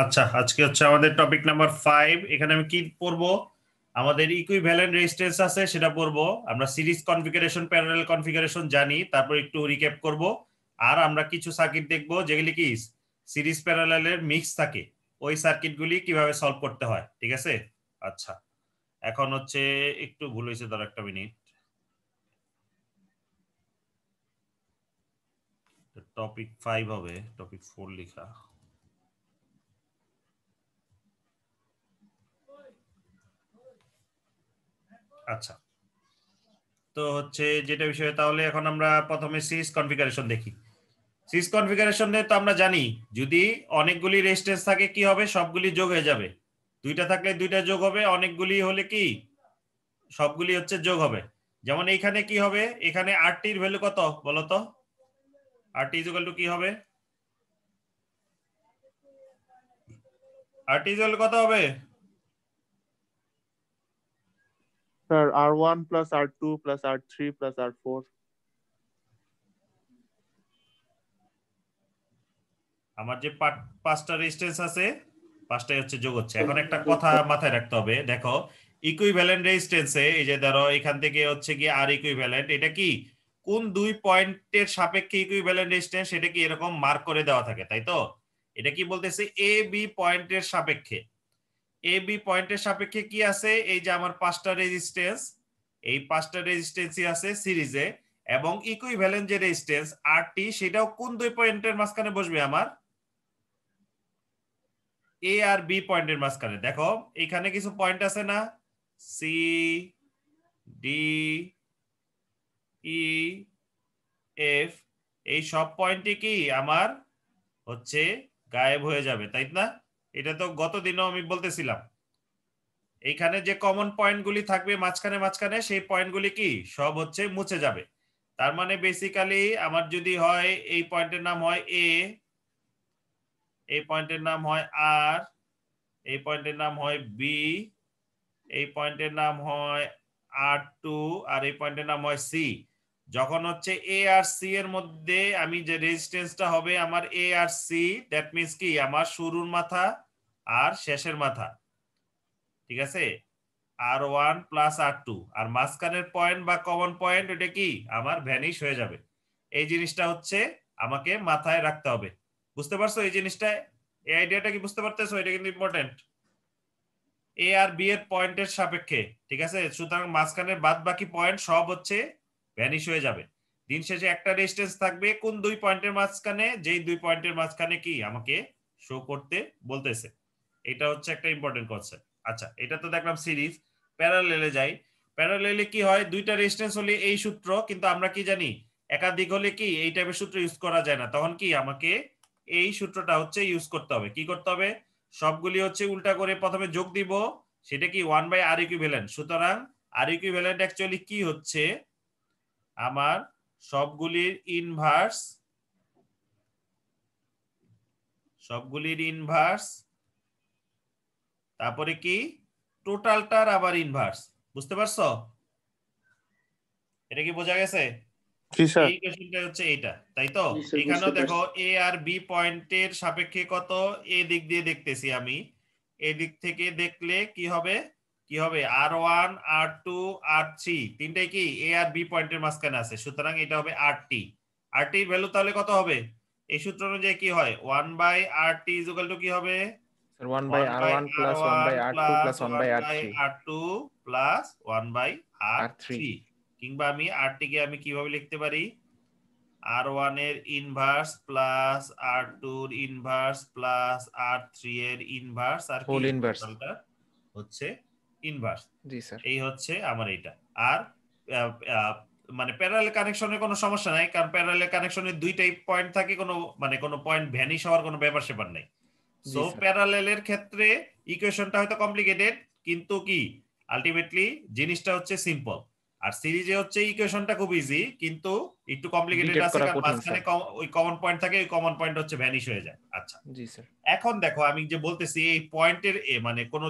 আচ্ছা, আজকে হচ্ছে আমাদের টপিক নাম্বার 5। এখানে আমি কি পড়বো? আমাদের ইকুইভ্যালেন্ট রেজিস্ট্যান্স আছে, সেটা পড়বো। আমরা সিরিজ কনফিগারেশন, প্যারালাল কনফিগারেশন জানি, তারপর একটু রিক্যাপ করব। আর আমরা কিছু সার্কিট দেখবো যেগুলি কি সিরিজ প্যারালালের মিক্স থাকে, ওই সার্কিটগুলি কিভাবে সলভ করতে হয়। ঠিক আছে? আচ্ছা, এখন হচ্ছে একটু ভুল হয়েছে, ধর একটা মিনিট। টপিক 5 হবে, টপিক 4 লেখা। আচ্ছা, তো হচ্ছে যেটা বিষয়, তাহলে এখন আমরা প্রথমে সিরিজ কনফিগারেশন দেখি। সিরিজ কনফিগারেশনে তো আমরা জানি, যদি অনেকগুলি রেজিস্ট্যান্স থাকে কি হবে, সবগুলি যোগ হয়ে যাবে। দুইটা থাকলে দুইটা যোগ হবে, অনেকগুলি হলে কি সবগুলি হচ্ছে যোগ হবে। যেমন এইখানে কি হবে, এখানে আরটি এর ভ্যালু কত বলতো? আরটি ইজ ইকুয়াল টু কি হবে? আরটি ইজ ইকুয়াল কত হবে? Sir, R1 plus R2 plus R3 plus R4. আমার যে পাঁচটা রেজিস্ট্যান্স আছে, পাঁচটাই হচ্ছে যোগ হচ্ছে। এখন একটা কথা মাথায় রাখতে হবে, দেখো ইকুইভ্যালেন্ট রেজিস্ট্যান্সে এই যে ধরো এখান থেকে হচ্ছে কি আর ইকুইভ্যালেন্ট, এটা কি কোন দুই পয়েন্টের সাপেক্ষে ইকুইভ্যালেন্ট রেজিস্ট্যান্স, সেটা কি এরকম মার্ক করে দেওয়া থাকে, তাই তো? এটা কি বলতেছে, এ বি পয়েন্টের সাপেক্ষে। এ বি পয়েন্টের সাপেক্ষে কি আছে, এই যে আমার পাঁচটা রেজিস্ট্যান্স, এই পাঁচটা রেজিস্ট্যান্সই আছে সিরিজে, এবং ইকুইভ্যালেন্ট যে রেজিস্ট্যান্স আরটি, সেটাও কোন দুই পয়েন্টের মাঝখানে বসবে, আমার এ আর বি পয়েন্টের মাঝখানে। দেখো এখানে কিছু পয়েন্ট আছে না, সি, ডি, ই, এফ, এই সব পয়েন্টই কি আমার হচ্ছে গায়েব হয়ে যাবে, তাই না? এটা তো গত দিনও আমি বলতেছিলাম, এইখানে যে কমন পয়েন্টগুলি থাকবে মাঝখানে মাঝখানে, সেই পয়েন্টগুলি কি সব হচ্ছে মুছে যাবে। তার মানে বেসিক্যালি আমার যদি হয়, এই পয়েন্টের নাম হয় এ, এই পয়েন্টের নাম হয় আর, এই পয়েন্টের নাম হয় বি, এই পয়েন্টের নাম হয় R2, আর এই পয়েন্টের নাম হয় সি। যখন হচ্ছে এ আর সি এর মধ্যে আমি যে রেজিস্ট্যান্সটা হবে আমার এ আর সি, দ্যাট মিন্স কি আমার শুরুর মাথা আর শেষের মাথা, ঠিক আছে, R1 প্লাস R2, আর মাঝখানের পয়েন্ট বা কমন পয়েন্ট এটা কি আমার ভ্যানিশ হয়ে যাবে। এই জিনিসটা হচ্ছে আমাকে মাথায় রাখতে হবে। বুঝতে পারছো এই জিনিসটা? এই আইডিয়াটা কি বুঝতে পারতেছো? এটা কিন্তু ইম্পর্টেন্ট। এ আর বি এর পয়েন্টের সাপেক্ষে, ঠিক আছে, সুতরাং মাঝখানের বাদ বাকি পয়েন্ট সব হচ্ছে ভ্যানিশ হয়ে যাবে। দিন শেষে একটা রেজিস্ট্যান্স থাকবে কোন দুই পয়েন্টের মাঝখানে, যেই দুই পয়েন্টের মাঝখানে কি আমাকে শো করতে বলতেছে। এটা হচ্ছে একটা ইম্পর্টেন্ট কনসেপ্ট। আচ্ছা, এটা তো দেখলাম সিরিজ। প্যারালেলে যাই। প্যারালেলে কি হয়, দুইটা রেজিস্ট্যান্স হলে এই সূত্র, কিন্তু আমরা কি জানি একাধিক হলে কি এই টাইপের সূত্র ইউজ করা যায় না, তখন কি আমাকে এই সূত্রটা হচ্ছে ইউজ করতে হবে। কি করতে হবে? সবগুলি হচ্ছে উল্টা করে প্রথমে যোগ দিব, সেটা কি 1/r ইকুইভ্যালেন্ট। সুতরাং আর ইকুইভ্যালেন্ট অ্যাকচুয়ালি কি হচ্ছে, আমার সবগুলির ইনভার্স, সবগুলির ইনভার্স, তারপরে কি টোটালটার আবার ইনভার্স। বুঝতে পারছো? এটা কি বোঝা গেছে? জি স্যার। এই ইকুয়েশনটা হচ্ছে এইটা, তাই তো? জি স্যার, এখানেও বুঝতে দেখো পারছি। এ আর বি পয়েন্টের সাপেক্ষে কত, এ দিক দিয়ে দেখতেছি আমি, এই দিক থেকে দেখলে কি হবে, কি হবে R1 R2 R3, তিনটাই কি এ আর বি পয়েন্টের মাঝখানে আছে, সুতরাং এটা হবে RT। RT এর ভ্যালু তাহলে কত হবে? এই সূত্র অনুযায়ী কি হয়, 1/RT ইজ ইকুয়াল টু কি হবে, sir 1 by 1 by R1 plus 1 R1 by R2 plus plus 1 by 1 by R3 R2 plus 1 by R3। R3 কিংবা আমি RT কে আমি কিভাবে লিখতে পারি, R1 এর ইনভার্স প্লাস R2 এর ইনভার্স প্লাস R3 এর ইনভার্স, আর কি whole inverse. টোটালটা হচ্ছে ইনভার্স। জি স্যার। এই হচ্ছে আমার এইটা। আর আহ, আহ, মানে প্যারালাল কানেকশনের কোনো সমস্যা নাই, কারণ প্যারালাল কানেকশনের দুইটাই পয়েন্ট থাকে, কোনো মানে কোনো পয়েন্ট ভ্যানিশ হওয়ার কোনো ব্যাপার স্যাপার নাই। সো জি স্যার। প্যারালেলের ক্ষেত্রে ইকুয়েশনটা হয়তো কমপ্লিকেটেড, কিন্তু কি আলটিমেটলি জিনিসটা হচ্ছে সিম্পল। আর সিরিজে হচ্ছে ইকুয়েশনটা খুব ইজি, কিন্তু একটু কমপ্লিকেটেড ডিটেক্ট আছে, করা কারণ কঠিন মাঝখানে স্যার। ওই কমন পয়েন্ট থাকে, ওই কমন পয়েন্ট হচ্ছে ভ্যানিশ হয়ে যায়। আচ্ছা, জি স্যার। এখন দেখো আমি যে বলতেছি এই পয়েন্টের মানে কোন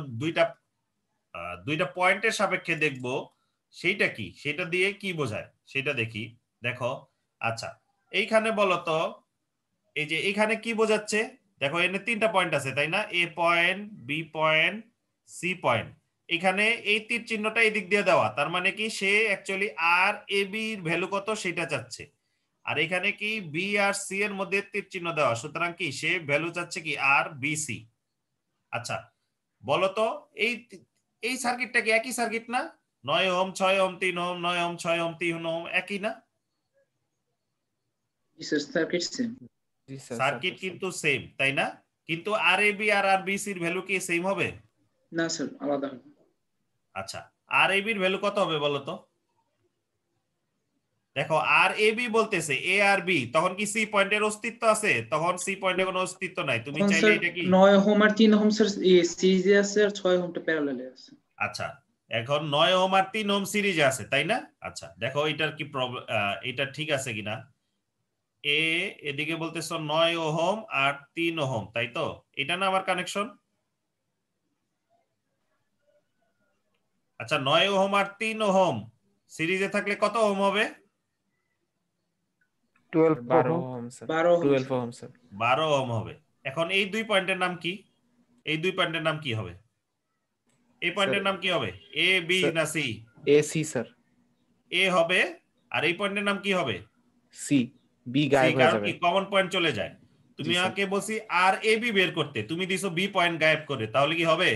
দুইটা পয়েন্টের সাপেক্ষে দেখব, সেইটা কি, সেটা দিয়ে কি বোঝায় সেটা দেখি। দেখো, আচ্ছা, এইখানে বলো তো, এই যে এইখানে কি বোঝাচ্ছে, দেখো এখানে তিনটা পয়েন্ট আছে তাই না, A point, B point, C point. এখানে এই তীর চিহ্নটা এই দিক দিয়ে দেওয়া, তার মানে কি সে অ্যাকচুয়ালি আর এ বি এর ভ্যালু কত সেটা চাচ্ছে। আর এখানে কি বি আর সি এর মধ্যে তীর চিহ্ন দেওয়া, সুতরাং কি সে ভ্যালু চাচ্ছে কি আর বি সি। আচ্ছা বলতো এই এই সার্কিটটা কি একই সার্কিট না? 9 ohm 6 ohm 3 ohm, 9 ohm 6 ohm 3 ohm একই না? জি স্যার, সার্কিট সেম। জি স্যার, সার্কিট কিন্তু সেম তাই না, কিন্তু আর A B R R B sir value কি সেম হবে? না স্যার, আলাদা হবে। আচ্ছা আর এ বির ভ্যালু কত হবে বলো তো? দেখো আর এ বি বলতেছে এ আর বি, তখন কি সি পয়েন্টের অস্তিত্ব আছে? তখন সি পয়েন্টের কোনো অস্তিত্ব নাই, তুমি তখন চাইলে স্যার এটা কি 9 ওহম আর 3 ওহম স্যার সিরিজে আছে, আর 6 ওহমটা প্যারালালে আছে। আচ্ছা এখন 9 ওহম আর 3 ওহম সিরিজে আছে তাই না? আচ্ছা দেখো এটার কি প্রবলেম, এটা ঠিক আছে কিনা। এ এদিকে বলতেছো 9 ওহম আর 3 ওহম, তাই তো? এটা না আমার কানেকশন। আচ্ছা 9 ওহম আর 3 ওহম সিরিজে থাকলে কত ওহম হবে? 12 12 ohm. Ohm sir, 12 ohm 12 ohm sir. 12 ohm হবে। এখন এই দুই পয়েন্টের নাম কি? এই দুই পয়েন্টের নাম কি হবে? এই পয়েন্টের নাম কি হবে? এ বি স্যার- না সি? এসি স্যার, এ হবে। আর এই পয়েন্টের নাম কি হবে? সি। বি সি, গায়েব হয়ে কারণ যাবে। কি কমন পয়েন্ট চলে যায়। তুমি জি, স্যার। আমাকে বলছি আর এ বি বের করতে, তুমি দিছো বি পয়েন্ট গায়েব করে, তাহলে কি হবে?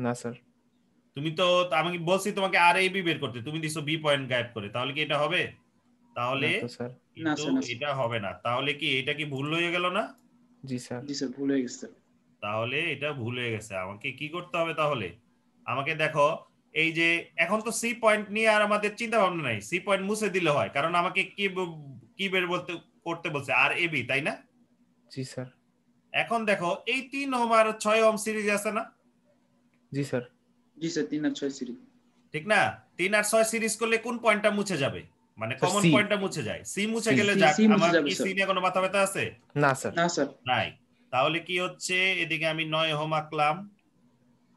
না স্যার, তুমি তো আমি বলছি তোমাকে আর এ বি বের করতে, তুমি দিছো বি পয়েন্ট গায়েব করে, তাহলে কি এটা হবে? তাহলে না তো স্যার। না কিন্তু স্যার, না স্যার। এটা হবে না। তাহলে কি এটা কি ভুল হয়ে গেল না? জি স্যার। জি স্যার, ভুল হয়ে গেছে। তাহলে এটা ভুল হয়ে গেছে। আমাকে কি করতে হবে তাহলে? আমাকে দেখো এই যে এখন তো সি পয়েন্ট নিয়ে আর আমাদের চিন্তা ভাবনা নাই, সি পয়েন্ট মুছে দিলে হয়, কারণ আমাকে কি বের বলতে করতে বলছে আর এ বি, তাই না? জি স্যার। এখন দেখো এই 3 ওহম আর 6 ওহম সিরিজ আছে না? জি স্যার। জি স্যার, 3 আর 6 সিরিজ। ঠিক না? 3 আর 6 সিরিজ করলে কোন পয়েন্টটা মুছে যাবে? মানে স্যার, কমন C। পয়েন্টটা মুছে যায়, সি মুছে C। গেলে সি যাক, সি মুছে আমার যাবে কি সি স্যার। নিয়ে কোনো মাথা ব্যথা আছে? না স্যার। না স্যার। নাই। তাহলে কি হচ্ছে, এদিকে আমি 9 ওহম আঁকলাম,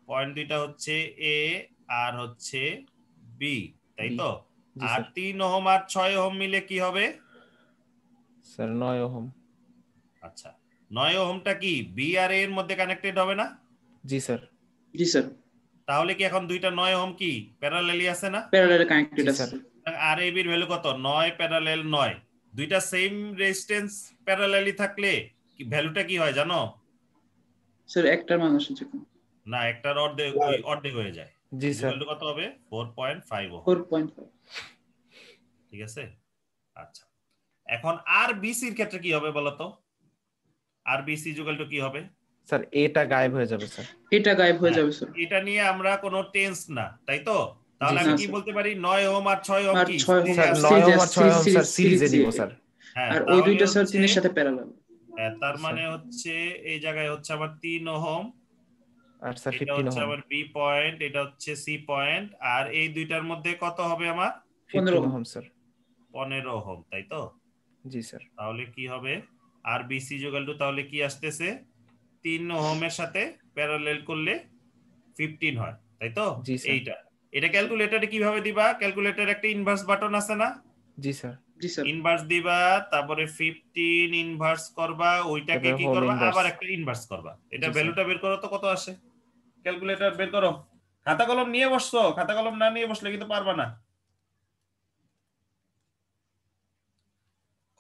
পয়েন্ট দুইটা হচ্ছে এ আর হচ্ছে বি, তাই B। তো? জি আর স্যার। 3 ওহম আর 6 ওহম মিলে কি হবে? Sir 9 ohm. আচ্ছা 9 ওহমটা কি বি আর এ এর মধ্যে কানেক্টেড হবে না? জি স্যার। জি স্যার, তাহলে কি এখন দুইটা 9 ওহম কি প্যারালালি আছে না? প্যারালালে কানেক্টেড জি আছে স্যার। স্যার। আর এ বির ভ্যালু কত? 9 প্যারালাল 9, দুইটা সেম রেজিস্ট্যান্স প্যারালালি থাকলে কি ভ্যালুটা কি হয় জানো? স্যার একটার মান আসে যখন। না একটার অর্ধেক, ওই অর্ধেক হয়ে যায়। জি স্যার। ইকুয়াল টু কত হবে? 4.5 ওহম। 4.5। ঠিক আছে। আচ্ছা এখন আর বিসির ক্ষেত্রে কি হবে বলো তো? আর বিসি ইকুয়াল টু কি হবে? স্যার এটা গায়েব হয়ে যাবে স্যার। এটা গায়েব হয়ে হ্যাঁ, যাবে স্যার। এটা নিয়ে আমরা কোনো টেন্স না, তাই তো? তাহলে জি, আমি না কি স্যার। বলতে পারি 9 ওহম আর 6 ওহম আর কি 6 ওহম সিরিজে স্যার আছে? 9 সিরিজ ওহম আর 6 ওহম স্যার সিরিজে নিব স্যার। হ্যাঁ আর ওই তাহলে দুইটা স্যার হচ্ছে 3 এর সাথে প্যারালাল। তার স্যার। মানে হচ্ছে এই জায়গায় হচ্ছে আমার 3 ওহম, আর স্যার এটা 15 হচ্ছে ওহম। আমার বি পয়েন্ট, এটা হচ্ছে সি পয়েন্ট, আর এই দুইটার মধ্যে কত হবে আমার? 15 ওহম। Ohm sir. 15 ওহম, তাই তো? জি স্যার। তাহলে কি হবে? আর বিসি ইকুয়াল টু তাহলে কি আসতেছে? 3 ওহমের সাথে প্যারালেল করলে 15 হয়, তাই তো? জি স্যার। এইটা এটা ক্যালকুলেটরে কিভাবে দিবা? ক্যালকুলেটরে একটা ইনভার্স বাটন আছে না? জি স্যার। জি স্যার। ইনভার্স দিবা, তারপরে 15 ইনভার্স করবা, ওইটাকে তারপরে কি হোল করবা ইনভার্স। আবার একটা ইনভার্স করবা। এটা জি স্যার। ভ্যালুটা বের করো তো কত আসে। ক্যালকুলেটর বের করো। খাতা কলম নিয়ে বসছো? খাতা কলম না নিয়ে বসলে কিন্তু পারবা না।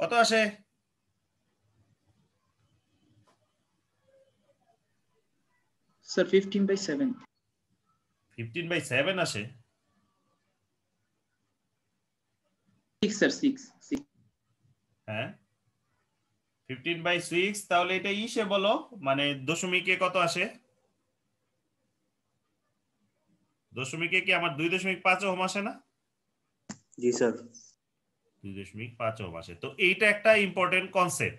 কত আসে? স্যার 15/7। 15/7 আসে? 6 স্যার, 6। হ্যাঁ 15/6, তাহলে এটা ইসে বলো, মানে দশমিকে কত আসে? দশমিকে কি আমার 2.5 ওহম আসে না? জি স্যার। 2.5 ওহম আসে। তো এইটা একটা ইম্পর্টেন্ট কনসেপ্ট।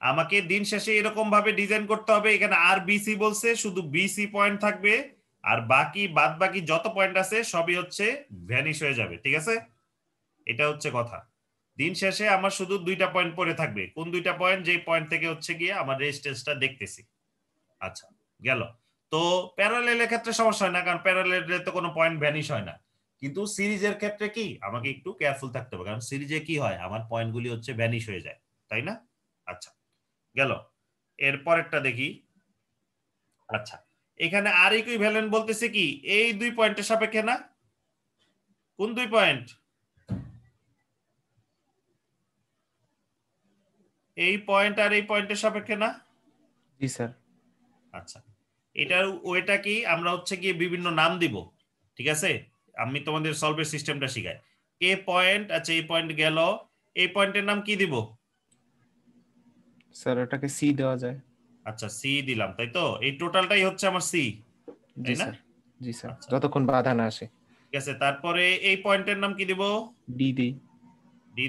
আমাকে দিন শেষে এরকম ভাবে ডিজাইন করতে হবে, এখানে আর বিসি বলছে, শুধু বিসি পয়েন্ট থাকবে, আর বাদ বাকি যত পয়েন্ট আছে সবই হচ্ছে ভ্যানিশ হয়ে যাবে, ঠিক আছে? এটা হচ্ছে কথা। দিন শেষে আমার শুধু দুইটা পয়েন্ট পড়ে থাকবে। কোন দুইটা পয়েন্ট? যেই পয়েন্ট থেকে হচ্ছে গিয়ে আমার রেজিস্ট্যান্সটা দেখতেছি। আচ্ছা গেল। তো প্যারালেলের ক্ষেত্রে সমস্যা হয় না, কারণ প্যারালেলে তো কোনো পয়েন্ট ভ্যানিশ হয় না। কিন্তু সিরিজের ক্ষেত্রে কি আমাকে একটু কেয়ারফুল থাকতে হবে, কারণ সিরিজে কি হয় আমার পয়েন্টগুলি হচ্ছে ভ্যানিশ হয়ে যায়, তাই না? আচ্ছা গেল। এর পরেরটা দেখি। আচ্ছা, এখানে আর ইকুইভ্যালেন্ট বলতেছে কি এই 2 পয়েন্টের সাপেক্ষে না? কোন 2 পয়েন্ট? এই পয়েন্ট আর এই পয়েন্টের সাপেক্ষে না? জি স্যার। আচ্ছা, এটার ওইটা কি আমরা হচ্ছে গিয়ে বিভিন্ন নাম দিব, ঠিক আছে? আমি তোমাদের সলভের সিস্টেমটা শিখাই। এ পয়েন্ট, আচ্ছা এই পয়েন্ট গেল, এই পয়েন্টের নাম কি দিব? স্যার ওটাকে সি দেওয়া যায়। আচ্ছা সি দিলাম, তাই তো? এই টোটালটাই হচ্ছে আমার সি, জি তাই না? স্যার। জি স্যার, আচ্ছা যতক্ষণ বাধা না আসে। ঠিক আছে, তারপরে এই পয়েন্টের নাম কি দিব? ডি দিই। ডি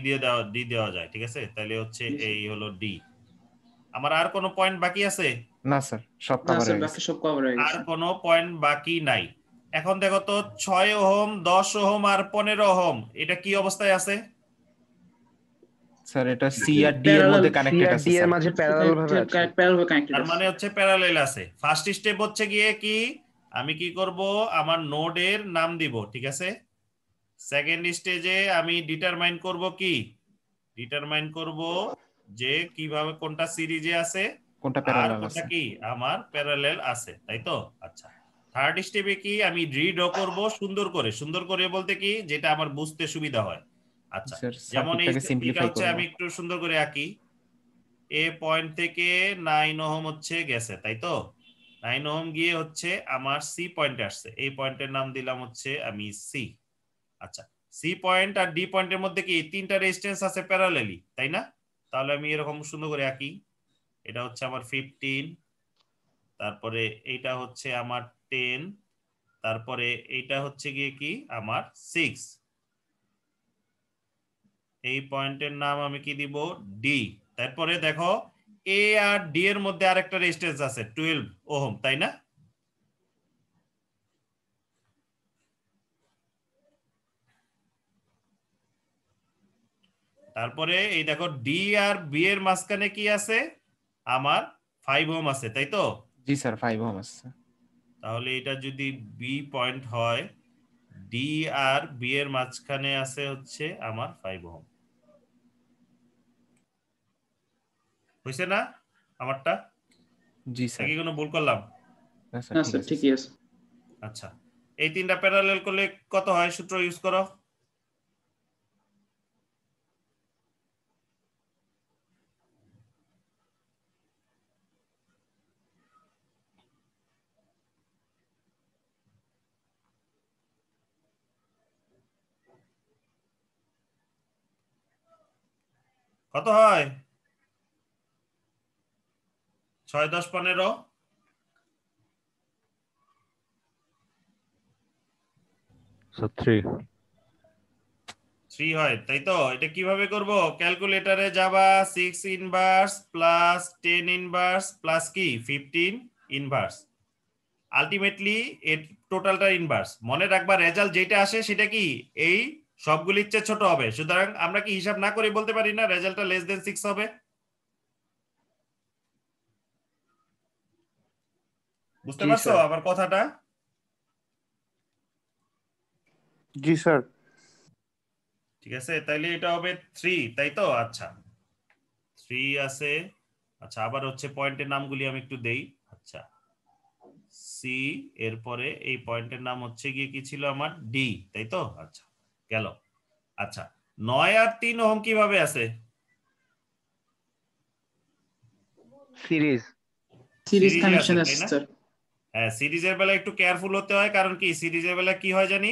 দেওয়া যায়, ঠিক আছে? তাহলে হচ্ছে জি, স্যার। এই হলো ডি। আমার আর কোনো পয়েন্ট বাকি আছে? না স্যার, সব না কভার স্যার, হয়ে বাকি গেছে। সব কভার হয়ে আর গেছে। কোনো পয়েন্ট বাকি নাই। এখন দেখো তো 6 ওহম, 10 ওহম আর 15 ওহম এটা কি অবস্থায় আছে? স্যার এটা সি আর ডি এর প্যারালাল মধ্যে সি কানেক্টেড আর আছে ডি এর স্যার। মাঝে প্যারালাল ভাবে আছে। প্যারালাল কানেক্টেড তার আছে। মানে হচ্ছে প্যারালেল আছে। ফার্স্ট স্টেপ হচ্ছে গিয়ে কি আমি কি করব, আমার নোডের নাম দিব, ঠিক আছে? সেকেন্ড স্টেজে আমি ডিটারমাইন করব কি, ডিটারমাইন করব যে কিভাবে কোনটা সিরিজে আছে কোনটা আর প্যারালাল কোনটা আছে। কি আমার প্যারালেল আছে, তাই তো? আচ্ছা, থার্ড স্টেপে কি আমি রিড্র করব সুন্দর করে, সুন্দর করে বলতে কি যেটা আমার বুঝতে সুবিধা হয়। আচ্ছা, স্যার যেমন এই সার্কিটটাকে এটা সিম্পলিফাই হচ্ছে করব। আমি একটু সুন্দর করে আঁকি। এ পয়েন্ট থেকে 9 ওহম হচ্ছে গেছে, তাই তো? 9 ওহম গিয়ে হচ্ছে আমার সি পয়েন্টে আসছে, এই পয়েন্টের নাম দিলাম হচ্ছে আমি সি। আচ্ছা, সি পয়েন্ট আর ডি পয়েন্টের মধ্যে কি তিনটা রেজিস্ট্যান্স আছে প্যারালালি, তাই না? তাহলে আমি এরকম সুন্দর করে আঁকি। এটা হচ্ছে আমার 15, তারপরে এইটা হচ্ছে আমার 10, তারপরে এইটা হচ্ছে গিয়ে কি আমার 6। এই পয়েন্টের নাম আমি কি দিব? ডি। তারপরে দেখো এ আর ডি এর মধ্যে আরেকটা রেজিস্ট্যান্স আছে 12 ওহম, তাই না? তারপরে এই দেখো ডি আর বি এর মাঝখানে কি আছে? আমার 5 ওহম আছে, তাই তো? জি স্যার, 5 ওহম আছে। তাহলে এটা যদি বি পয়েন্ট হয়, ডি আর বি এর মাঝখানে আছে হচ্ছে আমার 5 ওহম। হয়েছে না আমারটা? জি স্যার। নাকি কোনো ভুল করলাম? না স্যার, না ঠিক স্যার, আছে। ঠিকই আছে। আচ্ছা, এই তিনটা প্যারালেল করলে কত হয় সূত্র ইউজ করো। কত হয়? 6 10 15 3 3 হয়, তাই তো? এটা কিভাবে করব? ক্যালকুলেটরে যাবা, 6 ইনভার্স প্লাস 10 ইনভার্স প্লাস কি 15 ইনভার্স, আলটিমেটলি এর টোটালটা ইনভার্স। মনে রাখবা রেজাল্ট যেটা আসে সেটা কি এই সবগুলির চেয়ে ছোট হবে। সুতরাং আমরা কি হিসাব না করে বলতে পারি না রেজাল্টটা লেস দেন 6 হবে? বুঝতে জি পারছো স্যার। আমার কথাটা? জি স্যার। ঠিক আছে, তাইলে এটা হবে 3, তাই তো? আচ্ছা 3 আছে। আচ্ছা, আবার হচ্ছে পয়েন্টের নামগুলি আমি একটু দেই। আচ্ছা, সি, এরপরে এই পয়েন্টের নাম হচ্ছে গিয়ে কি ছিল আমার ডি, তাই তো? আচ্ছা গেল। আচ্ছা, 9 আর 3 ওহম কিভাবে আছে? সিরিজ। সিরিজ সিরিজে আছে, কানেকশন তাই আছে না? স্যার। হ্যাঁ, সিরিজের বেলা একটু কেয়ারফুল হতে হয়, কারণ কি সিরিজের বেলা কি হয় জানি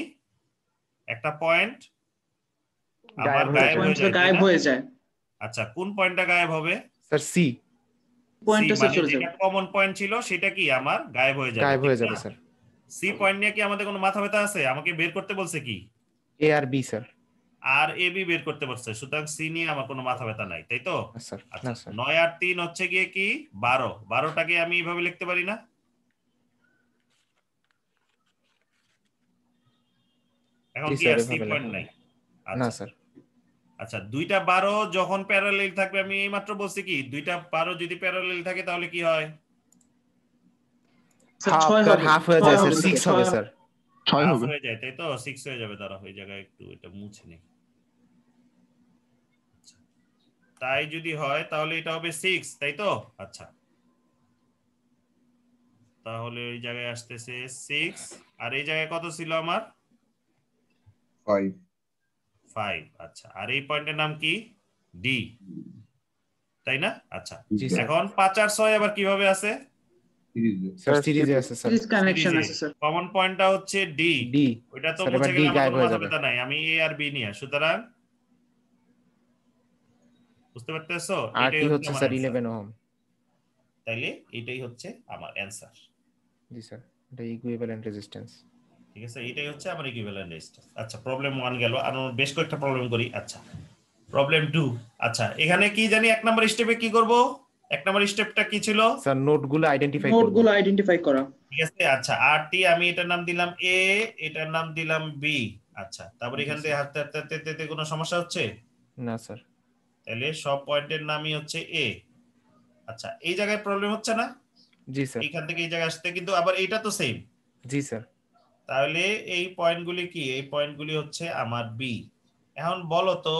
একটা পয়েন্ট আমার গায়েব হয়ে গায়েব যায়। হয়ে পয়েন্টটা যায়, তাই গায়েব না? হয়ে যায়। আচ্ছা, কোন পয়েন্টটা গায়েব হবে? স্যার সি সি, পয়েন্টটা স্যার মানে চলে যেটা যাবে। কমন পয়েন্ট ছিল সেটা কি আমার গায়েব হয়ে যাবে, গায়েব ঠিক হয়ে না? যাবে স্যার। সি পয়েন্ট নিয়ে কি আমাদের কোনো মাথা ব্যথা আছে? আমাকে বের করতে বলছে কি এ আর B sir. R A B বের করতে বলছে, সুতরাং সি নিয়ে আমার কোনো মাথা ব্যথা নাই, তাই তো? না স্যার, না আচ্ছা, স্যার। 9 আর 3 হচ্ছে গিয়ে কি 12, 12টাকে আমি এইভাবে লিখতে পারি না? এখন জি কি স্যার, আর সি এভাবে পয়েন্ট লেখা নাই? যায়। না আচ্ছা স্যার। আচ্ছা, দুইটা 12 যখন প্যারালেল থাকবে, আমি এইমাত্র বলছি কি দুইটা 12 যদি প্যারালেল থাকে তাহলে কি হয়? স্যার হাফ 6 স্যার, হবে, হাফ হয়ে 6 যায় স্যার, হবে 6 হবে স্যার। 6 হাফ হবে। হয়ে যায়, তাই তো? 6 হয়ে যাবে, দাঁড়া ওই জায়গায় একটু এটা মুছে নেই। তাই যদি হয় তাহলে এটা হবে 6, তাই তো? আচ্ছা, তাহলে ওই জায়গায় আসতেছে 6 আর এই জায়গায় কত ছিল আমার 5 5 আচ্ছা আর এই পয়েন্টের নাম কি ডি তাই না আচ্ছা জি স্যার এখন 5 আর 6 আবার কিভাবে আছে সিরিজে স্যার Sir, সিরিজে আছে স্যার সিরিজ কানেকশন আছে স্যার কমন পয়েন্টটা হচ্ছে ডি ডি ওইটা তো স্যার মুছে এবার ডি গেলে আমার গায়েব কোনো হয়ে মাথা যাবে ব্যথা নাই আমি এ আর বি নিয়ে সুতরাং বুঝতে পারতেছো আর এটাই টি হচ্ছে হচ্ছে আমার স্যার answer। 11 ওহম তাইলে এটাই হচ্ছে আমার অ্যান্সার জি স্যার এটা ইকুইভ্যালেন্ট রেজিস্ট্যান্স ঠিক আছে এটাই হচ্ছে আমার ইকুইভ্যালেন্ট রেজিস্ট্যান্স আচ্ছা প্রবলেম 1 গেল আর বেশ কয়েকটা প্রবলেম করি আচ্ছা প্রবলেম 2 আচ্ছা এখানে কি জানি এক নাম্বার স্টেপে কি করব এক নাম্বার স্টেপটা কি ছিল স্যার নোটগুলো আইডেন্টিফাই করব নোটগুলো আইডেন্টিফাই করা ঠিক আছে আচ্ছা আরটি আমি এটার নাম দিলাম এ এটার নাম দিলাম বি আচ্ছা তারপর এখান থেকে হাঁটতে হাঁটতে হাঁটতে হাঁটতে কোনো সমস্যা হচ্ছে না স্যার তাহলে সব পয়েন্টের নামই হচ্ছে এ আচ্ছা এই জায়গায় প্রবলেম হচ্ছে না জি স্যার এইখান থেকে এই জায়গায় আসতে কিন্তু আবার এইটা তো সেম জি স্যার তাহলে এই পয়েন্টগুলি কি এই পয়েন্টগুলি হচ্ছে আমার বি এখন বলো তো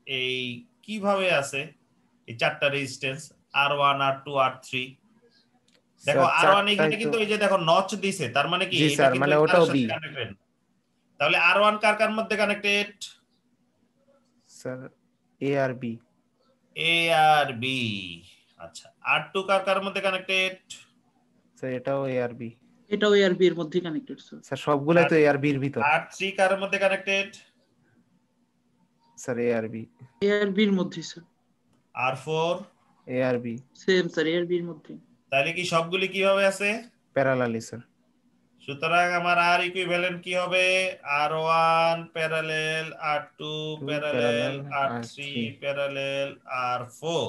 এই কিভাবে আছে এই চারটা রেজিস্ট্যান্স R1 R2 R3 দেখো R1 এখানে কিন্তু এই যে দেখো নচ দিছে তার মানে কি জি এটা স্যার কিন্তু মানে কার ওটাও সাথে বি কানেক্টেড তাহলে R1 কার কার মধ্যে connected sir A R B A R B আচ্ছা R2 কার কার মধ্যে কানেক্টেড স্যার এটাও এ আর বি এটাও এ আর বি এর মধ্যে কানেক্টেড স্যার স্যার সবগুলাই তো এ আর বি এর ভিতর R3 কার মধ্যে connected sir A R B A R B এর মধ্যে স্যার R4 এ আর বি সেম স্যার এ আর বি এর মধ্যে তাহলে কি সবগুলি কিভাবে আছে প্যারালালি স্যার সুতরাং আমার আর ইকুইভ্যালেন্ট কি হবে R1 parallel R2 parallel R3 parallel R4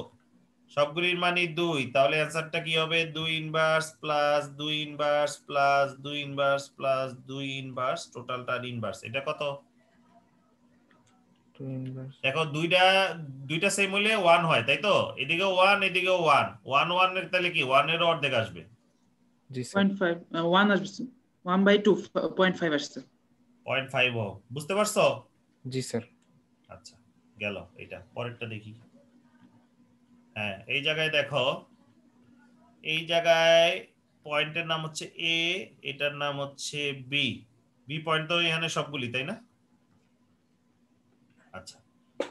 সবগুলির মানে 2 তাহলে অ্যানসারটা কি হবে 2 inverse plus 2 inverse plus 2 inverse plus 2 inverse টোটালটা ইনভার্স এটা কত দেখো দুইটা সেম হলে 1 হয় তাই তো এদিকে 1 এদিকে 1 1 1 এর তাহলে কি 1 এর অর্ধেক আসবে জি স্যার 0.5 1 আসবে 1/2 0.5 আসছে 0.5 ও বুঝতে পারছো জি স্যার আচ্ছা গেল এটা পরেরটা দেখি হ্যাঁ এই জায়গায় দেখো এই জায়গায় পয়েন্টের নাম হচ্ছে এ এটার নাম হচ্ছে বি বি পয়েন্ট তো এখানে সবগুলি তাই না আচ্ছা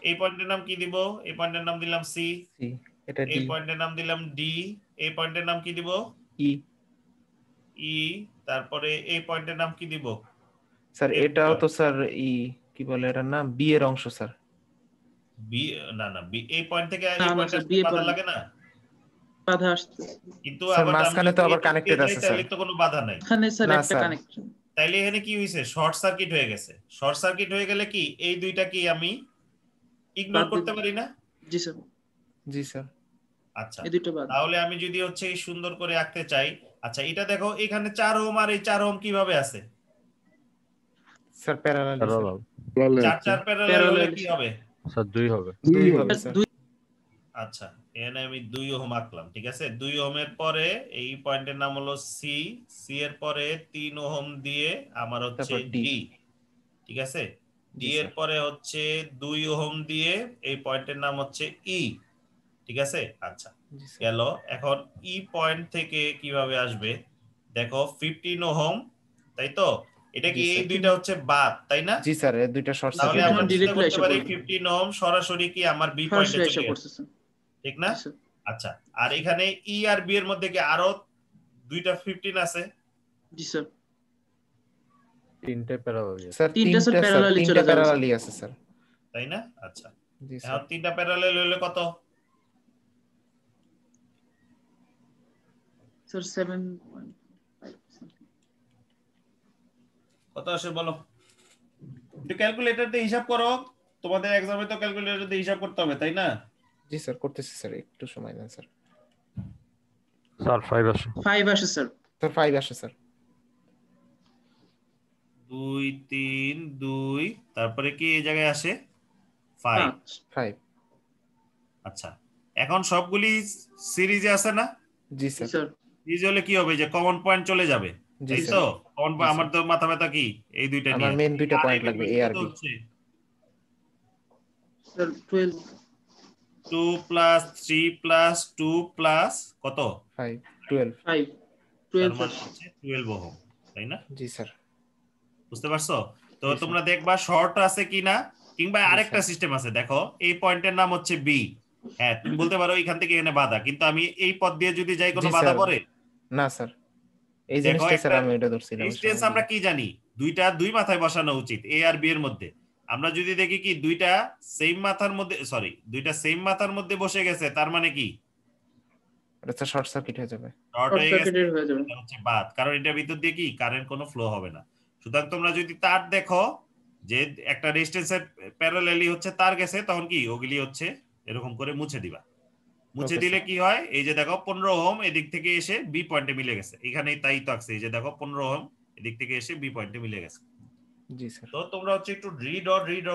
এই পয়েন্টের নাম কি দিব এই পয়েন্টের নাম দিলাম সি সি এটা ডি এই পয়েন্টের নাম দিলাম ডি এই পয়েন্টের নাম কি দিব ই ই তারপরে এই পয়েন্টের নাম কি দিব স্যার এটাও তো স্যার ই কি বলে এটার নাম বি এর অংশ স্যার বি না না বি এই পয়েন্ট থেকে না, এই না, পয়েন্টে স্যার, B এ বাধা পয়েন্ট। লাগে না বাধা আসছে কিন্তু স্যার, আবার মাঝখানে আমি তো যদি আবার এটা connected কেটে আছে, দেই, তাহলে স্যার। তো কোনো বাধা নাই এখানে স্যার না, একটা স্যার। কানেকশন তাইলে এখানে কি হয়েছে শর্ট সার্কিট হয়ে গেছে শর্ট সার্কিট হয়ে গেলে কি এই দুইটা কি আমি ইগনোর বাদ করতে দিতে- পারি না জি স্যার জি স্যার আচ্ছা এই দুটো বাদ তাহলে আমি যদি হচ্ছে এই সুন্দর করে আঁকতে চাই আচ্ছা এটা দেখো এখানে 4 ওহম আর এই 4 ওহম কিভাবে আছে স্যার প্যারালালি প্যারালাল 4 প্যারালাল হলে কি হবে স্যার 2 হবে দুই হবে স্যার দুই আচ্ছা এখানে আমি 2 ওহম আঁকলাম ঠিক আছে 2 ওহমের পরে এই পয়েন্টের নাম হলো সি সি এর পরে 3 ওহম দিয়ে আমার হচ্ছে তারপর D ডি ঠিক আছে ডি জি, এর স্যার। পরে হচ্ছে 2 ওহম দিয়ে এই পয়েন্টের নাম হচ্ছে ই ঠিক আছে আচ্ছা জি স্যার গেল এখন ই পয়েন্ট থেকে কিভাবে আসবে দেখো 15 ওহম তাই তো এটা কি জি, এই স্যার। দুইটা হচ্ছে বাদ তাই না জি স্যার এই দুইটা শর্ট তাহলে সার্কিট আমরা directly চিন্তা করতে এসে পারি পড়বে। 15 ওহম সরাসরি কি আমার বি পয়েন্টে সরাসরি এসে চলে পড়ছে গেছে স্যার ঠিক না জি স্যার আচ্ছা আর এখানে ই আর বি এর মধ্যে কি আরো দুইটা 15 আছে জি স্যার তিনটে প্যারালাল স্যার তিনটা স্যার parallel-ই চলে যাবে, প্যারালালি আছে স্যার তাই না আচ্ছা জি স্যার এখন তিনটা প্যারালাল হলে কত স্যার 7.5 কত আসে বলো একটু ক্যালকুলেটর দিয়ে হিসাব করো তোমাদের এক্সামে তো ক্যালকুলেটর দিয়ে হিসাব করতে হবে তাই না জি স্যার করতেছি স্যার একটু সময় দেন স্যার স্যার 5 আসে 5 আসে স্যার স্যার 5 আসে স্যার 2 3 2 তারপরে কি এই জায়গায় আসে 5 5 5 আচ্ছা এখন সবগুলি সিরিজে আছে না জি জি স্যার স্যার সিরিজ হলে কি হবে যে কমন পয়েন্ট চলে যাবে জি তাই স্যার তো কমন জি, আমার তো মাথা ব্যথা কি এই দুইটা আমার নিয়ে মেন দুইটা আর পয়েন্ট এই লাগবে দুইটা এ আর কত বি হচ্ছে? স্যার 12 2 প্লাস 3 প্লাস 2 প্লাস কত 5 12 5 12 মানে স্যার। হচ্ছে 12 ওহম, তাই না? জি স্যার। বুঝতে পারছো? তো জি, স্যার। তোমরা দেখবা শর্ট আছে কিনা, কিংবা জি, আরেকটা স্যার। সিস্টেম আছে, দেখো এই পয়েন্টের নাম হচ্ছে বি। হ্যাঁ, তুমি বলতে পারো এখান থেকে এখানে বাধা, কিন্তু আমি এই পথ দিয়ে যদি যাই কোনো জি, বাধা স্যার। পড়ে? না স্যার, এই দেখো জিনিসটাই একটা স্যার আমি এটা ধরছিলাম ডিসটেন্স সামনে আমরা দিকে। কি জানি, দুই মাথায় বসানো উচিত এ আর বি এর মধ্যে। আমরা যদি দেখি কি দুইটা সেম মাথার মধ্যে, সরি দুইটা সেম মাথার মধ্যে বসে গেছে, তার মানে কি এটা স্যার শর্ট সার্কিট হয়ে যাবে। শর্ট শর্ট হয়ে গেছে, সার্কিটেড হয়ে যাবে। এটা হচ্ছে বাদ, কারণ এটার ভিতর দিয়ে কি কারেন্ট কোনো ফ্লো হবে না। সুতরাং তোমরা যদি তার দেখো যে একটা রেজিস্ট্যান্সের প্যারালালি হচ্ছে তার গেছে, তখন কি ওগুলি হচ্ছে এরকম করে মুছে দিবা। মুছে Okay, দিলে sir. কি হয়, এই যে দেখো 15 ওহম এদিক থেকে এসে বি পয়েন্টে মিলে গেছে, এখানেই তাই তো আছে, এই যে দেখো 15 ওহম এদিক থেকে এসে বি পয়েন্টে মিলে গেছে। জি স্যার। তো তোমরা হচ্ছে একটু রিড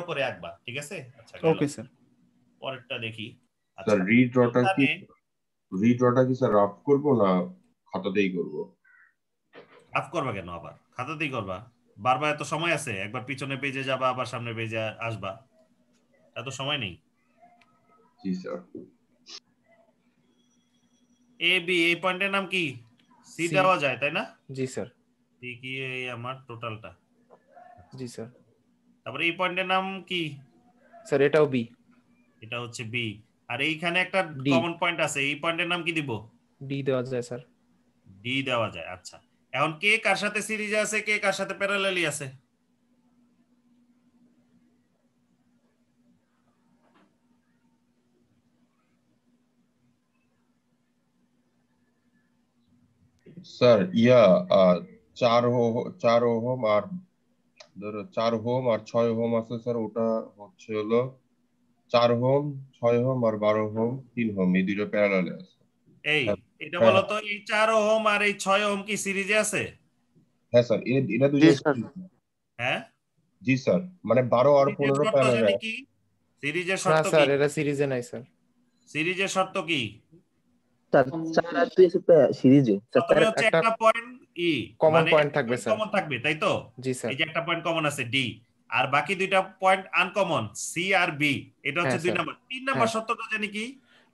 করে আঁকবা, ঠিক আছে? আচ্ছা গেল। Okay sir. পরেরটা দেখি। স্যার আচ্ছা রিড্রটা কি স্যার রাফ করবো না খাতাতেই করবো? হাফ করবা কেন, আবার খাতাতেই করবা? বারবার এত সময় আছে? একবার পিছনে পেজে যাবা আবার সামনে পেজে আসবা, এত সময় নেই। জি স্যার। এ বি এই পয়েন্টের নাম কি? C C। দেওয়া যায় তাই না? জি স্যার। সি কি এই আমার টোটালটা। জি স্যার। তারপরে এই পয়েন্টের নাম কি? স্যার এটাও বি। এটা হচ্ছে বি। আর এইখানে একটা ডি। কমন পয়েন্ট আছে, এই পয়েন্টের নাম কি দিব? ডি দেওয়া যায় স্যার। ডি দেওয়া যায়। আচ্ছা, এখন কে কার সাথে সিরিজে আছে, কে কার সাথে প্যারালালি আছে? স্যার 4 ওহম আর ধরো 4 ওহম আর 6 ওহম আছে স্যার, ওটা হচ্ছে হলো 4 ওহম, 6 ওহম আর 12 ওহম, 3 ওহম, এই দুটো প্যারালালে আছে। এই হ্যাঁ এটা হ্যাঁ বলো তো, এই 4 ওহম আর এই 6 ওহম কি সিরিজে আছে? হ্যাঁ স্যার, এটা জি দুজন। স্যার। হ্যাঁ, জি স্যার, মানে 12 আর সিরিজের 15 শর্ত প্যারালালে। জানি কি? সিরিজের না শর্ত কি? স্যার, এটা সিরিজে নাই স্যার। সিরিজের শর্ত কি? স্যার 4 আর 2 আছে সিরিজে স্যার, প্রথমে 4 হচ্ছে একটা একটা পয়েন্ট ই, কমন মানে পয়েন্ট একটা থাকবে পয়েন্ট স্যার। কমন থাকবে, তাই তো? জি স্যার। এই যে একটা পয়েন্ট কমন আছে ডি, আর বাকি দুইটা পয়েন্ট আনকমন সি আর বি, এটা হচ্ছে হ্যাঁ 2 স্যার। নাম্বার। 3 নাম্বার হ্যাঁ শর্তটা জানি কি?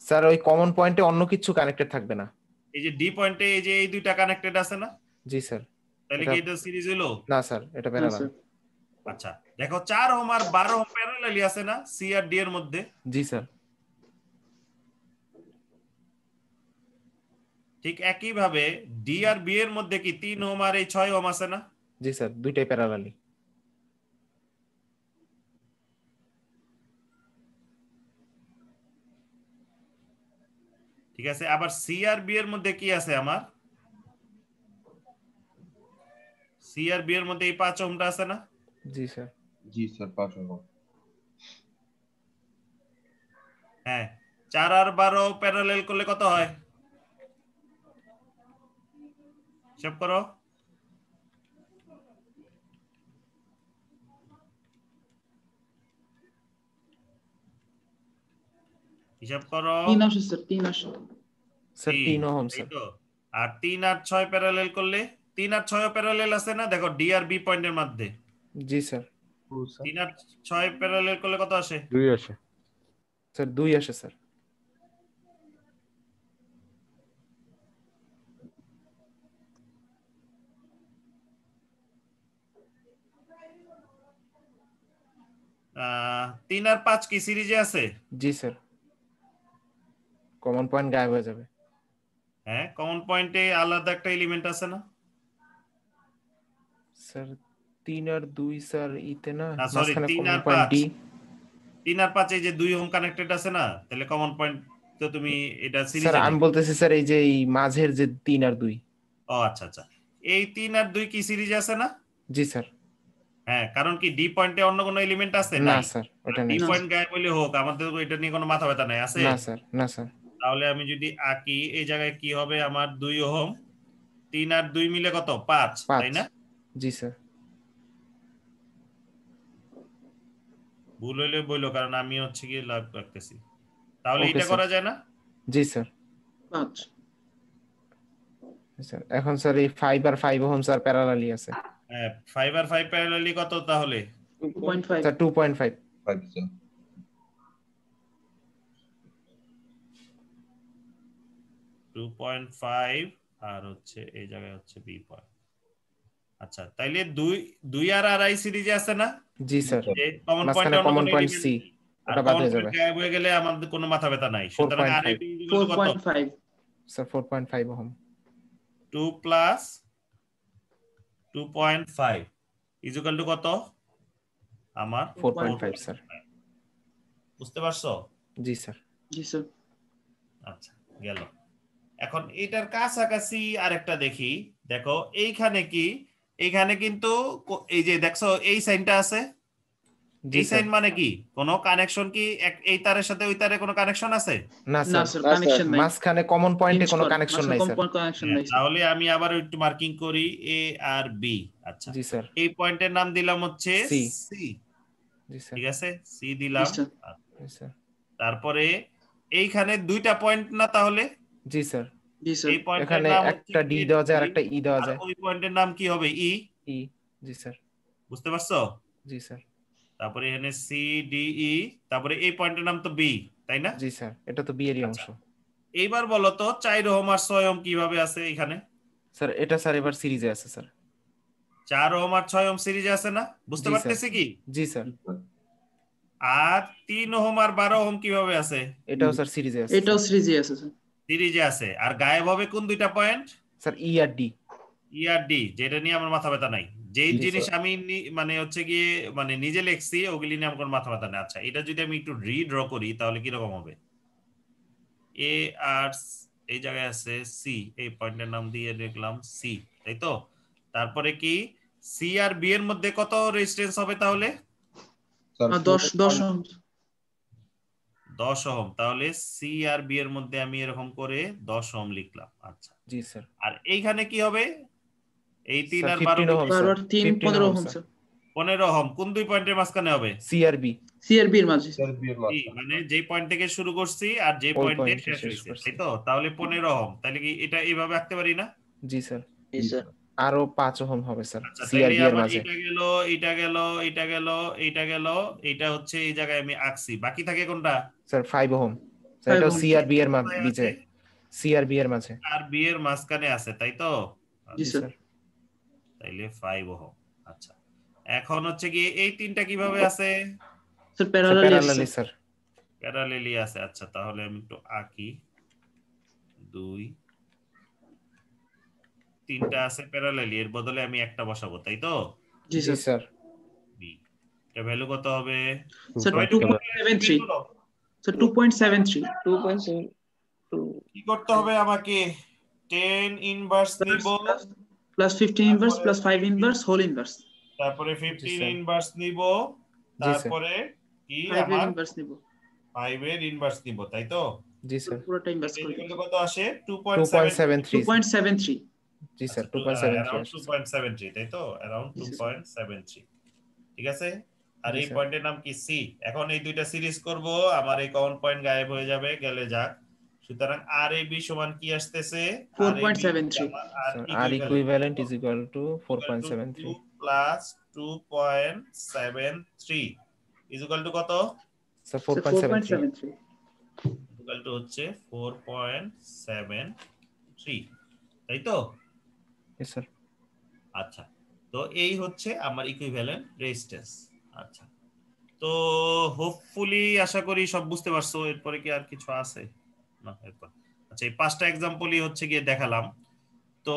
স্যার, ওই কমন পয়েন্টে অন্য কিছু কানেক্টেড থাকবে না। এই যে ডি পয়েন্টে এই যে এই দুইটা কানেক্টেড আছে না, জি স্যার। তাহলে এটা কি এটা সিরিজ হলো? না স্যার, এটা না প্যারালাল। স্যার। আচ্ছা দেখো 4 ওহম আর 12 ওহম প্যারালালি আছে না সি আর ডি এর মধ্যে? জি স্যার। ঠিক একই ভাবে ডি আর বি এর মধ্যে কি 3 ওহম আর এই 6 ওহম আছে না? জি স্যার, দুইটাই প্যারালালি। ঠিক আছে, আবার সি আর বি এর মধ্যে কি আছে আমার? সি আর বি এর মধ্যে এই 5 ওহমটা আছে না? জি স্যার। জি স্যার, 5 ওহম। হ্যাঁ, 4 আর 12 প্যারালাল করলে কত হয়? হিসাব করো। হিসাব করো। 3 আসে স্যার, 3 আসে। স্যার 3 ওহম এই স্যার। তো। আর 3 আর 6 প্যারালাল করলে 3 আর 6 প্যারালাল আছে না, দেখো ডি আর বি পয়েন্টের মধ্যে। জি স্যার। 3 আর 6 প্যারালাল করলে কত আসে? 2 আসে। স্যার 2 আসে স্যার। আহ 3 আর 5 কি সিরিজে আছে? জি স্যার। কমন পয়েন্ট গায়েব হয়ে যাবে। হ্যাঁ, কমন পয়েন্টে আলাদা একটা এলিমেন্ট আছে না? স্যার 3 আর 2 স্যার ইতে না, না সরি, মাঝখানে 3 কমন আর পয়েন্ট 5, ডি। 3 আর 5 এই যে 2 ওহম কানেক্টেড আছে না, তাহলে কমন পয়েন্ট তো তুমি এটা স্যার সিরিজে আমি নেই। বলতেছি স্যার, এই যে এই মাঝের যে 3 আর 2। ও আচ্ছা আচ্ছা, এই 3 আর 2 কি সিরিজে আছে না? জি স্যার। হ্যাঁ, কারণ কি ডি পয়েন্টে অন্য কোনো এলিমেন্ট আছে? না নাই। স্যার, ওটা ডি নেই। না পয়েন্ট গায়েব হইলে হোক, আমাদের তো এটা নিয়ে কোনো মাথা ব্যথা নাই, আছে? না স্যার। না স্যার। তাহলে আমি যদি আঁকি, এই জায়গায় কি হবে আমার? 2 ওহম, 3 আর 2 মিলে কত? 5, 5। তাই না? জি স্যার। ভুল হইলে বইলো, কারণ আমি হচ্ছে কি লাভ রাখতেছি। তাহলে ওকে এটা স্যার। করা যায় না? জি স্যার। 5। স্যার এখন স্যার এই 5 আর 5 ওহম স্যার প্যারালালি আছে। হ্যাঁ, 5 আর 5 প্যারালালি কত তাহলে? 2.5। স্যার 2.5। 5 স্যার। 2.5 আর হচ্ছে এই জায়গায় হচ্ছে বি পয়েন্ট। আচ্ছা, তাইলে দুই আর আড়াই সিরিজে আছে না? জি স্যার, যে কমন মাঝখানে পয়েন্ট কমন পয়েন্ট সি, আর ওটা বাদ কমন হয়ে পয়েন্ট যাবে। গায়েব হয়ে গেলে আমাদের কোনো মাথা ব্যথা নাই। সুতরাং আর 4.5 কত? 4.5 sir 4.5 ohm. 2 plus 2.5 equal to কত? আমার 4.5 স্যার। বুঝতে পারছো? জি স্যার। জি স্যার। আচ্ছা, গেল। এখন এটার কাছাকাছি আরেকটা দেখি। দেখো এইখানে কি, এইখানে কিন্তু এই যে দেখছো এই সাইনটা আছে, জি এই স্যার। সাইন মানে কি? কোনো কানেকশন কি এই তারের সাথে ওই তারে কোনো কানেকশন আছে? না না স্যার, স্যার, কানেকশন নাই। মাঝখানে কমন পয়েন্টে কোনো Hinge কানেকশন মাঝখানে নাই কম স্যার। কানেকশন হ্যাঁ, নাই স্যার। তাহলে আমি আবার একটু মার্কিং করি এ আর বি। আচ্ছা, জি স্যার। এই পয়েন্টের নাম দিলাম হচ্ছে সি। সি। জি স্যার। ঠিক আছে, সি দিলাম। জি স্যার। জি স্যার। তারপরে এইখানে দুইটা পয়েন্ট না, তাহলে জি স্যার। জি স্যার। এই পয়েন্টের এখানে নাম একটা ডি দেওয়া যায় আর একটা ই দেওয়া আর যায়। ওই পয়েন্টের নাম কি হবে? ই। ই। জি স্যার। বুঝতে পারছো? জি স্যার। তারপরে এখানে সি ডি ই, তারপরে এই পয়েন্টের নাম তো বি, তাই না? জি স্যার, এটা তো বি এরই অংশ। এইবার বলো তো 4 ওহম আর 6 ওহম কিভাবে আছে এখানে? স্যার এটা স্যার এবার সিরিজে আছে স্যার। 4 ওহম আর 6 ওহম সিরিজে আছে না? বুঝতে জি স্যার। পারতেছি কি? জি স্যার। আর 3 ওহম আর 12 ওহম কিভাবে আছে? এটাও স্যার সিরিজে আছে। এটাও সিরিজে আছে স্যার। সিরিজে আছে। আর গায়েব হবে কোন দুইটা পয়েন্ট? স্যার ই আর ডি। ই আর ডি, যেটা নিয়ে আমার মাথা ব্যথা নাই। যেই জি, জিনিস স্যার। আমি মানে হচ্ছে গিয়ে মানে নিজে লিখছি ওগুলি নিয়ে আমার কোনো মাথা ব্যথা নেই। আচ্ছা, এটা যদি আমি একটু রিড্র করি তাহলে কি রকম হবে? এ আর এই জায়গায় আছে সি, এই পয়েন্টের নাম দিয়ে লিখলাম সি, তাই তো? তারপরে কি সি আর বি এর মধ্যে কত রেজিস্ট্যান্স হবে তাহলে? Sir 10 ohm. 10 ওহম। তাহলে সি আর বি এর মধ্যে আমি এরকম করে 10 ওহম লিখলাম। আচ্ছা, জি স্যার। আর এইখানে কি হবে? এই 3 স্যার আর 15 12 ওহম স্যার। বারবার 3 15 15 ohm ohm sir. Sir. 15 ohm কোন দুই পয়েন্টের মাঝখানে হবে? সি আর বি। সি আর বি এর মাঝে। স্যার বিয়ের ই, মাঝখানে। মানে যে পয়েন্ট থেকে শুরু করছি আর যে ওই পয়েন্টে পয়েন্টে শেষ শেষ হয়েছে, করছি। তাই তো? তাহলে 15 ওহম। তাহলে কি এটা এইভাবে আঁকতে পারি না? জি স্যার। জি স্যার। আরো 5 ওহম হবে স্যার আচ্ছা, সি আর তাইলে বি এর আবার মাঝে। এটা গেল, এটা গেল, এটা গেল, এটা গেল, এটা হচ্ছে এই জায়গায় আমি আঁকছি। বাকি থাকে কোনটা? Sir 5 ohm. স্যার 5 এটাও ওহম সি আর বি এর কোথায় বিচে, আছে? সি আর বি এর মাঝে। আর বি এর মাঝখানে আছে, তাই তো? জি জি স্যার। স্যার। তাইলে 5 ওহম। আচ্ছা, এখন হচ্ছে কি এই তিনটা কিভাবে আছে? স্যার স্যার প্যারালালি আছে প্যারালালি স্যার। স্যার। প্যারালেলি আছে। আচ্ছা, তাহলে আমি একটু আঁকি। 2 3টা আছে প্যারালেলি, এর বদলে আমি একটা বসাবো, তাই তো? জি জি স্যার। স্যার। বি, এটা ভ্যালু কত হবে? স্যার সবাই একটু 2.73 বলো। স্যার 2.73 2.72 কি করতে হবে আমাকে? 10 ইনভার্স নিব, plus 15 inverse plus 5 inverse whole inverse. তারপরে জি 15 স্যার। ইনভার্স নিব, জি স্যার। তারপরে কি 5 এর আমার ইনভার্স নিব। 5 এর ইনভার্স নিব, তাই তো? জি স্যার। পুরোটা ইনভার্স করে এটা দিন। কত আসে? 2.7, 2.73। 2.73 জি স্যার, আচ্ছা, 2.73 অ্যারাউন্ড আসছে। 2.73, তাই তো? অ্যারাউন্ড জি, 2.73। ঠিক আছে। আর জি এই স্যার। পয়েন্টের নাম কি? সি। এখন এই দুইটা সিরিজ করব, আমার এই কমন পয়েন্ট গায়েব হয়ে যাবে, গেলে যাক। সুতরাং আর এ বি সমান কি আসতেছে? আর এ বি 4.73 আমার আর স্যার আর equivalent equivalent is equal to 2 4.73। Plus 2.73 is equal to কত? Sir sir 4.73। 4.73 ইকুয়াল টু হচ্ছে 4.73, তাই তো? Yes sir. আচ্ছা, তো এই হচ্ছে আমার ইকুইভ্যালেন্ট রেজিস্ট্যান্স। আচ্ছা, তো হোপফুলি আশা করি সব বুঝতে পারছো। এরপরে কি আর কিছু আছে না? এরপর আচ্ছা, এই 5টা এক্সাম্পলই হচ্ছে গিয়ে দেখালাম। তো